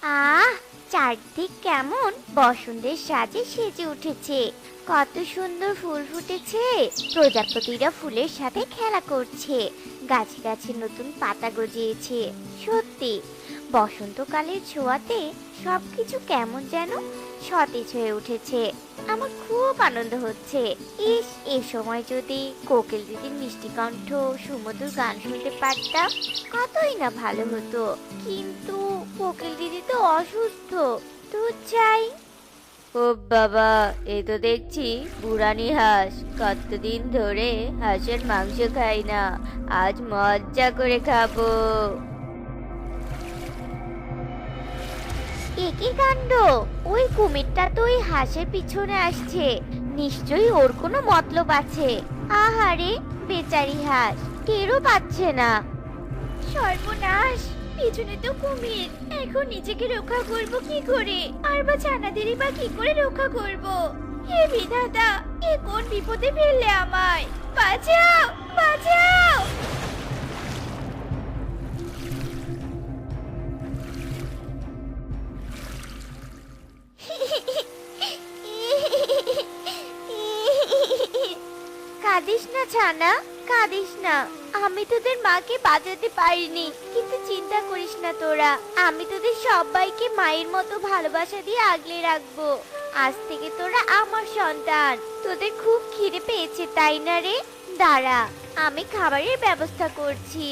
আহ, চারদিক কেমন বসন্তের সাজে সেজে উঠেছে। কত সুন্দর ফুল ফুটেছে। প্রজাপতিরা ফুলের সাথে খেলা করছে। গাছে গাছে নতুন পাতা গজিয়েছে। সত্যি, বসন্তকালের ছোঁয়াতে সবকিছু কেমন যেন সতেজ হয়ে উঠেছে। আমার খুব আনন্দ হচ্ছে। ইস, এ সময় যদি কোকিল দিদির মিষ্টি কণ্ঠ, সুমধুর গান শুনতে পারতাম, কতই না ভালো হতো। কিন্তু কোকিল দিদি তো অসুস্থ। দুধ চাই। ও বাবা, এ তো দেখছি বুড়ানি হাঁস। কতদিন ধরে হাঁসের মাংস খাই না, আজ মজা করে খাবো। এ কি কাণ্ড! ওই কুমিরটা তো ওই হাঁসের পিছনে আসছে। নিশ্চয়ই ওর কোনো মতলব আছে। আহারে, বেচারি হাঁস টেরও পাচ্ছে না। সর্বনাশ! পিছনে তো কুমির। এখন নিজেকে রক্ষা করব কি করে? আর বা ছানাদেরই বা কি করে রক্ষা করব? হে বিধাতা, এ কোন বিপদে ফেললে আমায়! বাঁচাও, বাঁচাও! কাঁদিস না ছানা, কাঁদিস না। আমি তোদের মাকে বাঁচাতে পারিনি, কিন্তু চিন্তা করিস না তোরা। আমি তোদের সবাইকে মায়ের মতো ভালোবাসা দিয়ে আগলে রাখবো। আজ থেকে তোরা আমার সন্তান। তোদের খুব খিদে পেয়েছে তাই না রে? দাঁড়া, আমি খাবারের ব্যবস্থা করছি।